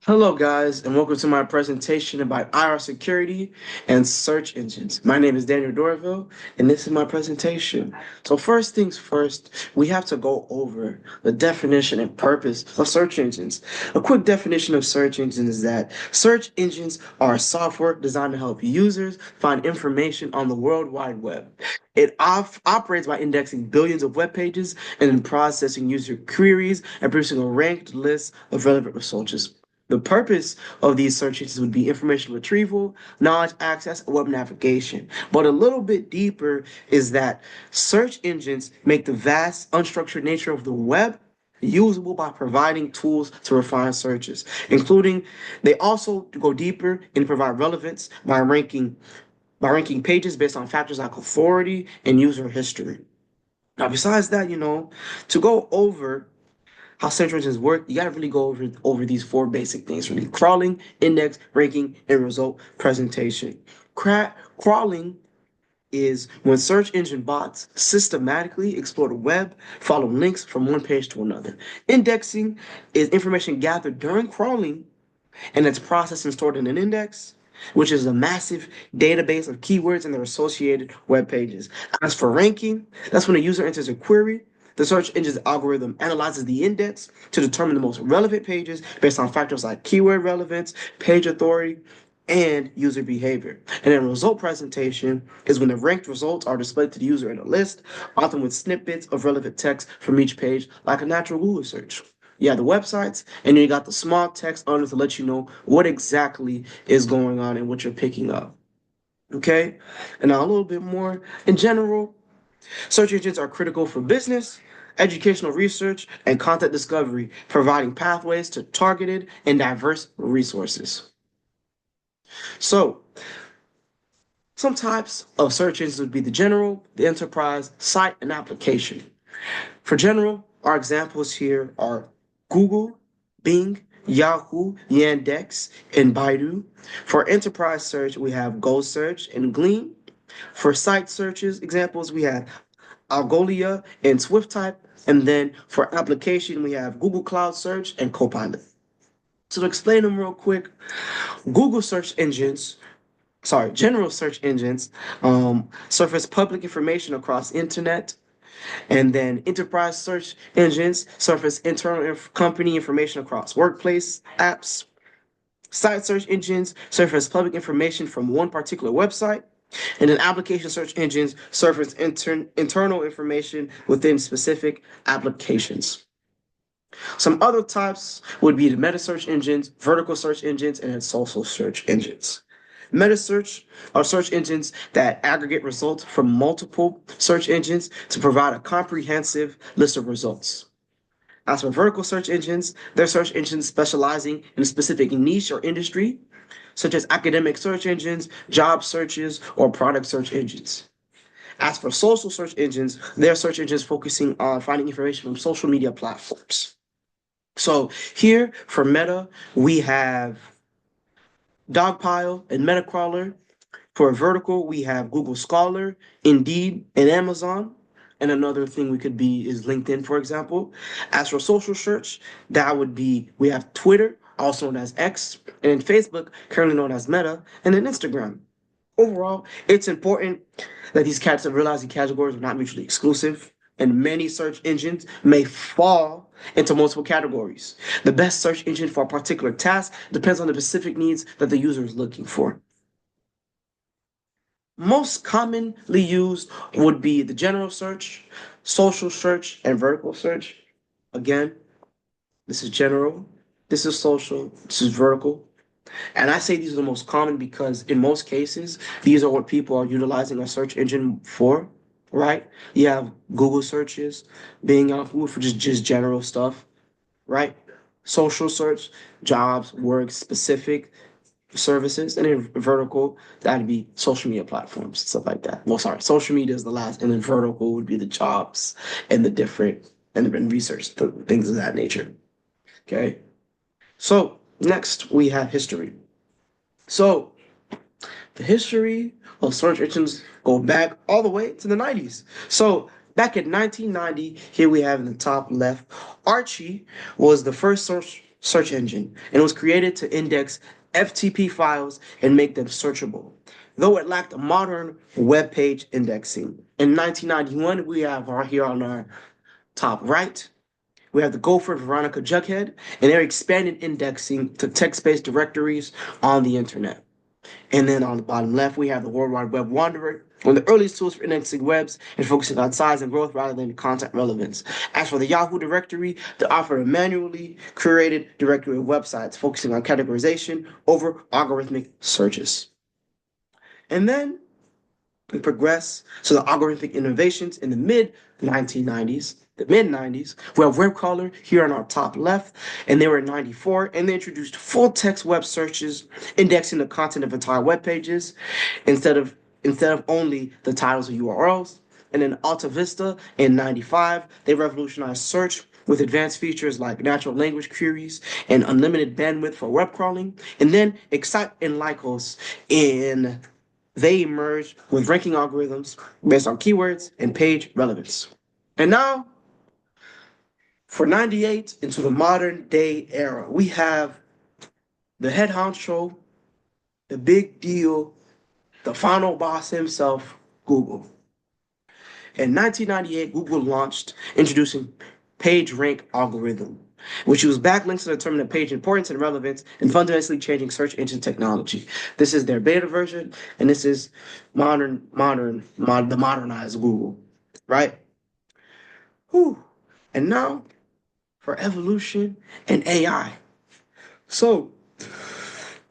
Hello, guys, and welcome to my presentation about IR security and search engines. My name is Daniel Dorville, and this is my presentation. So first things first, we have to go over the definition and purpose of search engines. A quick definition of search engines is that search engines are software designed to help users find information on the World Wide Web. It operates by indexing billions of web pages and then processing user queries and producing a ranked list of relevant results. The purpose of these search engines would be information retrieval, knowledge access, and web navigation. But a little bit deeper is that search engines make the vast, unstructured nature of the web usable by providing tools to refine searches, including they also go deeper and provide relevance by ranking pages based on factors like authority and user history. Now, besides that, to go over how search engines work, you gotta really go over these four basic things: really crawling, index, ranking, and result presentation. Crawling is when search engine bots systematically explore the web, follow links from one page to another. Indexing is information gathered during crawling and it's processed and stored in an index, which is a massive database of keywords and their associated web pages. As for ranking, that's when a user enters a query. The search engine's algorithm analyzes the index to determine the most relevant pages based on factors like keyword relevance, page authority, and user behavior. And then result presentation is when the ranked results are displayed to the user in a list, often with snippets of relevant text from each page, like a natural Google search. Yeah, the websites, and then you got the small text under to let you know what exactly is going on and what you're picking up. Okay, and now a little bit more in general. Search engines are critical for business, educational research, and content discovery, providing pathways to targeted and diverse resources. So, some types of search engines would be the general, the enterprise, site, and application. For general, our examples here are Google, Bing, Yahoo, Yandex, and Baidu. For enterprise search, we have Go Search and Glean. For site searches, examples, we have Algolia and SwiftType. And then for application, we have Google Cloud Search and Copilot. So to explain them real quick, Google search engines general search engines surface public information across internet, and then enterprise search engines surface internal company information across workplace apps. Site search engines surface public information from one particular website, and then application search engines surface internal information within specific applications. Some other types would be the meta search engines, vertical search engines, and social search engines. Meta search are search engines that aggregate results from multiple search engines to provide a comprehensive list of results. As for vertical search engines, they're search engines specializing in a specific niche or industry, such as academic search engines, job searches, or product search engines. As for social search engines, they're search engines focusing on finding information from social media platforms. So here for Meta, we have Dogpile and Metacrawler. For vertical, we have Google Scholar, Indeed, and Amazon. And another thing we could be is LinkedIn, for example. As for social search, that would be we have Twitter, also known as X, and then Facebook, currently known as Meta, and then Instagram. Overall, it's important that these cats realize the categories are not mutually exclusive, and many search engines may fall into multiple categories. The best search engine for a particular task depends on the specific needs that the user is looking for. Most commonly used would be the general search, social search, and vertical search. Again, this is general, this is social, this is vertical. And I say these are the most common because in most cases, these are what people are utilizing a search engine for, right? You have Google searches, Bing, Yahoo for just general stuff, right? Social search, jobs, work, specific services, and then vertical, that'd be social media platforms, stuff like that. Well, sorry, social media is the last, and then vertical would be the jobs and the different and research, things of that nature. Okay. So next we have history. So the history of search engines go back all the way to the 90s. So back in 1990, here we have in the top left, Archie was the first search engine, and it was created to index FTP files and make them searchable, though it lacked modern web page indexing. In 1991, we have here on our top right, we have the Gopher Veronica Jughead, and they're expanding indexing to text-based directories on the internet. And then on the bottom left, we have the World Wide Web Wanderer, one of the earliest tools for indexing webs and focusing on size and growth rather than content relevance. As for the Yahoo directory, they offer a manually curated directory of websites focusing on categorization over algorithmic searches. And then we progress to the algorithmic innovations in the mid-90s. We have WebCrawler here on our top left, and they were in 94, and they introduced full text web searches, indexing the content of entire web pages instead of only the titles of URLs. And then Alta Vista in 95, they revolutionized search with advanced features like natural language queries and unlimited bandwidth for web crawling. And then Excite and Lycos they emerged with ranking algorithms based on keywords and page relevance. And now, for 98 into the modern day era, we have the head honcho, the big deal, the final boss himself, Google. In 1998, Google launched introducing PageRank algorithm, which used backlinks to determine a page importance and relevance and fundamentally changing search engine technology. This is their beta version, and this is the modernized Google, right? Whew. And now for evolution and AI. So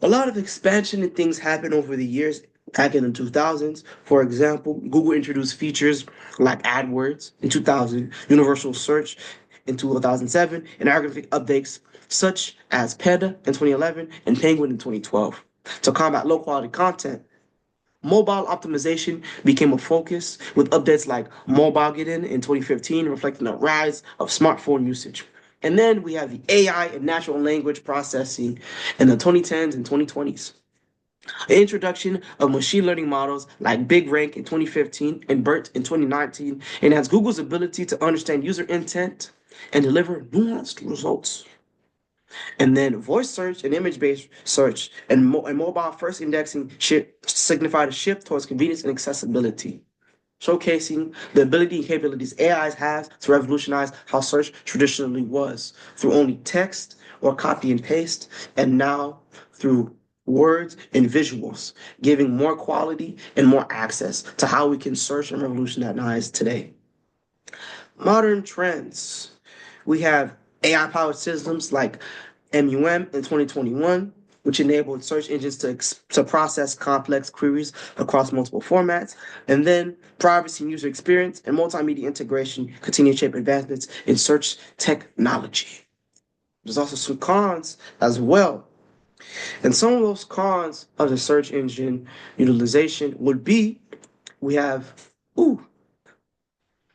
a lot of expansion and things happened over the years back in the 2000s. For example, Google introduced features like AdWords in 2000, Universal Search in 2007, and algorithmic updates such as PETA in 2011 and Penguin in 2012. To combat low-quality content, mobile optimization became a focus with updates like Mobilegeddon in 2015, reflecting the rise of smartphone usage. And then we have the AI and natural language processing in the 2010s and 2020s. The introduction of machine learning models like BigRank in 2015 and BERT in 2019 enhanced Google's ability to understand user intent and deliver nuanced results. And then voice search and image-based search and mobile-first indexing signified a shift towards convenience and accessibility, showcasing the ability and capabilities AIs have to revolutionize how search traditionally was through only text or copy and paste, and now through words and visuals, giving more quality and more access to how we can search and revolutionize today. Modern trends. We have AI-powered systems like MUM in 2021, which enabled search engines to process complex queries across multiple formats. And then privacy and user experience and multimedia integration continue to shape advancements in search technology. There's also some cons as well. And some of those cons of the search engine utilization would be, we have,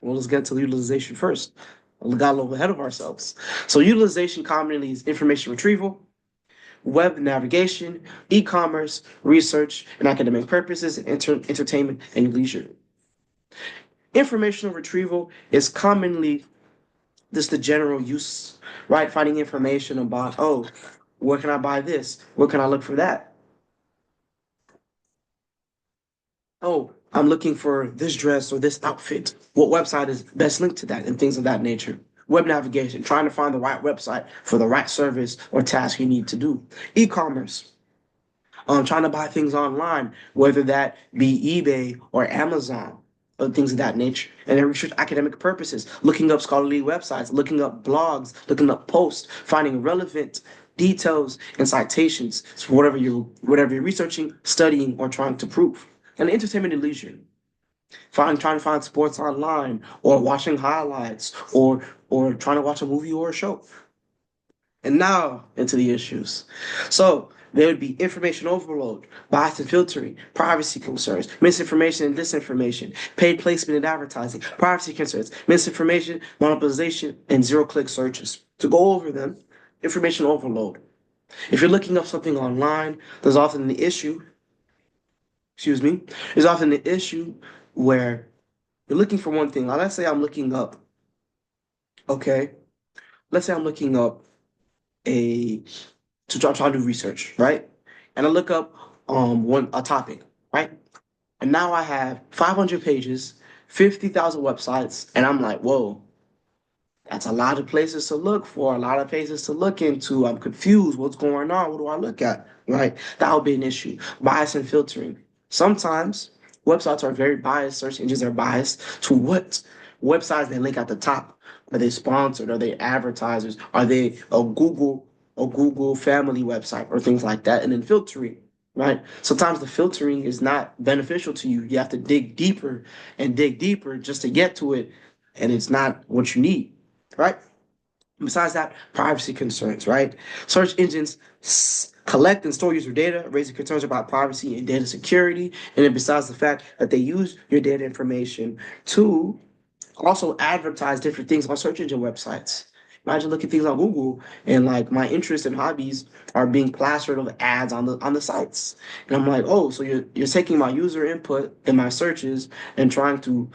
let's get to utilization first. We got a little ahead of ourselves. So utilization commonly is information retrieval, web navigation, e-commerce, research, and academic purposes, and entertainment and leisure. Informational retrieval is commonly just the general use, right? Finding information about, where can I buy this? Where can I look for that? Oh, I'm looking for this dress or this outfit. What website is best linked to that and things of that nature. Web navigation, trying to find the right website for the right service or task you need to do. E-commerce, trying to buy things online, whether that be eBay or Amazon or things of that nature. And then research academic purposes, looking up scholarly websites, looking up blogs, looking up posts, finding relevant details and citations for whatever you're researching, studying, or trying to prove. And entertainment and leisure, trying to find sports online or watching highlights or trying to watch a movie or a show. And now into the issues. So there would be information overload, bias and filtering, privacy concerns, misinformation and disinformation, paid placement and advertising, privacy concerns, misinformation, monopolization, and zero-click searches. To go over them, information overload. If you're looking up something online, there's often the issue where you're looking for one thing. Now, let's say I'm looking up a try to do research, right? And I look up a topic, right? And now I have 500 pages, 50,000 websites, and I'm like, whoa, that's a lot of places to look for, a lot of places to look into. I'm confused. What's going on? What do I look at? Right? That would be an issue. Bias and filtering. Sometimes websites are very biased. Search engines are biased to what websites they link at the top. Are they sponsored? Are they advertisers? Are they a Google family website or things like that? And then filtering. Right. Sometimes the filtering is not beneficial to you. You have to dig deeper and dig deeper just to get to it. And it's not what you need, right? Besides that, privacy concerns, right? Search engines collect and store user data, raising concerns about privacy and data security. And then besides the fact that they use your data information to also advertise different things on search engine websites. Imagine looking at things on Google and like my interests and hobbies are being plastered of ads on the sites. And I'm like, oh, so you're taking my user input in my searches and trying to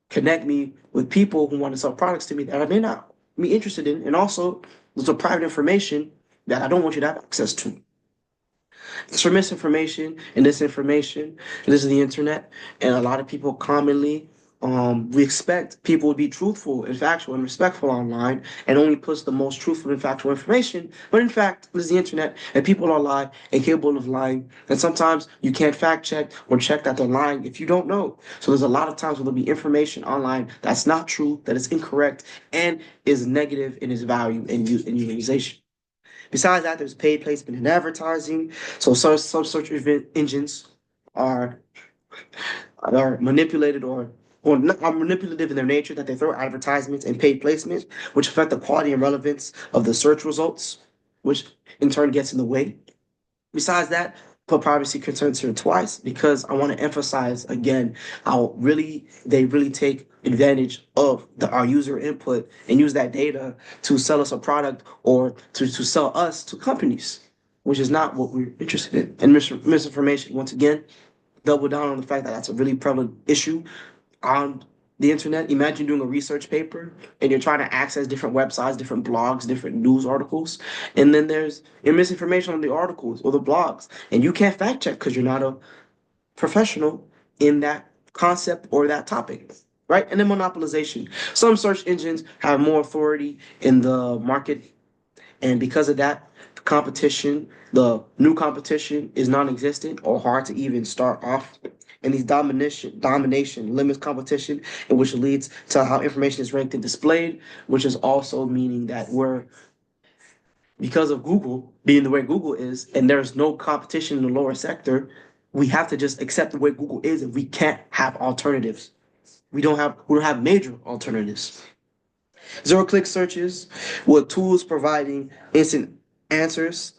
connect me with people who want to sell products to me that I may not be interested in. And also, there's a private information that I don't want you to have access to. It's for misinformation and disinformation. This is the internet, and a lot of people commonly we expect people to be truthful and factual and respectful online and only puts the most truthful and factual information. But in fact, this is the internet and people are lying and capable of lying. And sometimes you can't fact check or check that they're lying if you don't know. So there's a lot of times where there'll be information online that's not true, that is incorrect, and is negative in its value and utilization. Besides that, there's paid placement and advertising. So some search engines are are manipulated or not, are manipulative in their nature that they throw advertisements and paid placements, which affect the quality and relevance of the search results, which in turn gets in the way. Besides that, put privacy concerns here twice because I want to emphasize again how really they really take advantage of our user input and use that data to sell us a product or to sell us to companies, which is not what we're interested in. And misinformation, once again, double down on the fact that that's a really prevalent issue on the internet. Imagine doing a research paper and you're trying to access different websites, different blogs, different news articles, and then there's your misinformation on the articles or the blogs, and you can't fact check because you're not a professional in that concept or that topic. Right? And then monopolization. Some search engines have more authority in the market, and because of that, the new competition is non-existent or hard to even start off. And these domination limits competition, and which leads to how information is ranked and displayed, which is also meaning that we're because of Google being the way Google is, and there's no competition in the lower sector, we have to just accept the way Google is, and we can't have alternatives. We don't have major alternatives. Zero-click searches with tools providing instant answers.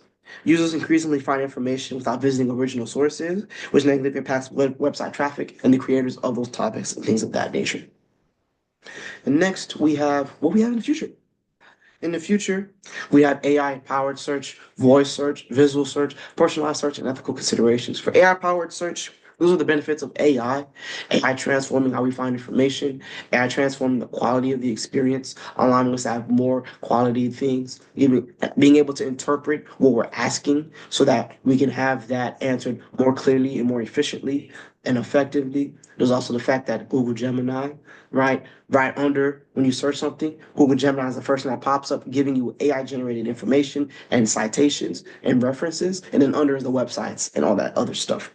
Users increasingly find information without visiting original sources, which negatively impacts website traffic and the creators of those topics and things of that nature. And next, we have what we have in the future. In the future, we have AI-powered search, voice search, visual search, personalized search, and ethical considerations. For AI-powered search, those are the benefits of AI. AI transforming how we find information, AI transforming the quality of the experience, allowing us to have more quality things, even being able to interpret what we're asking so that we can have that answered more clearly and more efficiently and effectively. There's also the fact that Google Gemini, right under when you search something, Google Gemini is the first thing that pops up, giving you AI generated information and citations and references, and then under is the websites and all that other stuff.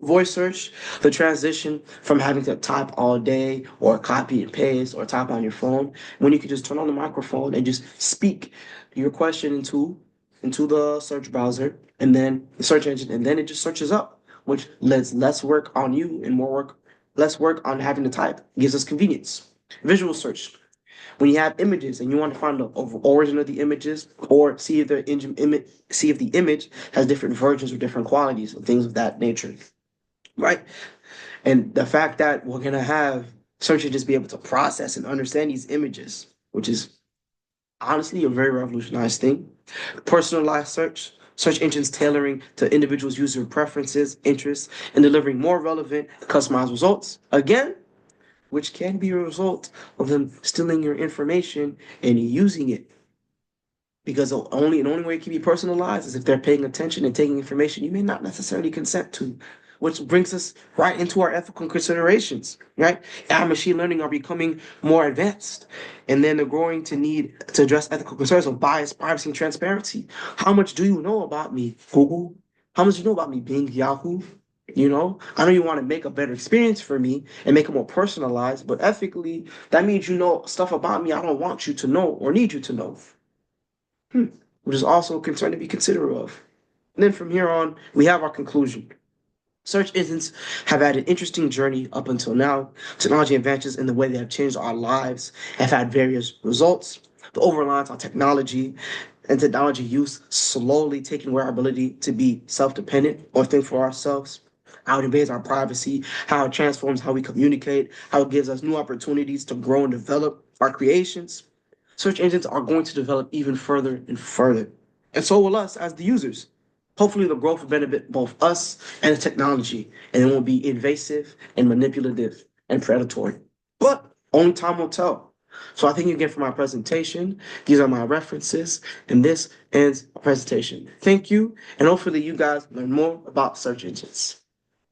Voice search, the transition from having to type all day or copy and paste or type on your phone, when you can just turn on the microphone and just speak your question into the search browser and then the search engine, and then it just searches up, which lets less work on you and less work on having to type. It gives us convenience. Visual search, when you have images and you want to find the origin of the images or see if the image has different versions or different qualities and things of that nature, right? And the fact that we're gonna have search engines be able to process and understand these images, which is honestly a very revolutionized thing. Personalized search, search engines tailoring to individuals' user preferences, interests, and delivering more relevant, customized results. Again, which can be a result of them stealing your information and using it. because the only way it can be personalized is if they're paying attention and taking information you may not necessarily consent to, which brings us right into our ethical considerations, right? Our machine learning are becoming more advanced, and then they're growing to need to address ethical concerns of bias, privacy, and transparency. How much do you know about me, Google? How much do you know about me, Bing, Yahoo? I know you want to make a better experience for me and make it more personalized, but ethically, that means you know stuff about me I don't want you to know or need you to know. Which is also a concern to be considerate of. And then from here on, we have our conclusion. Search engines have had an interesting journey up until now. Technology advances in the way they have changed our lives have had various results. The over-reliance on technology and technology use slowly taking away our ability to be self-dependent or think for ourselves. How it invades our privacy, how it transforms how we communicate, how it gives us new opportunities to grow and develop our creations. Search engines are going to develop even further and further. And so will us as the users. Hopefully, the growth will benefit both us and the technology, and it won't be invasive and manipulative and predatory. But only time will tell. So I thank you again for my presentation. These are my references, and this ends my presentation. Thank you, and hopefully you guys learn more about search engines.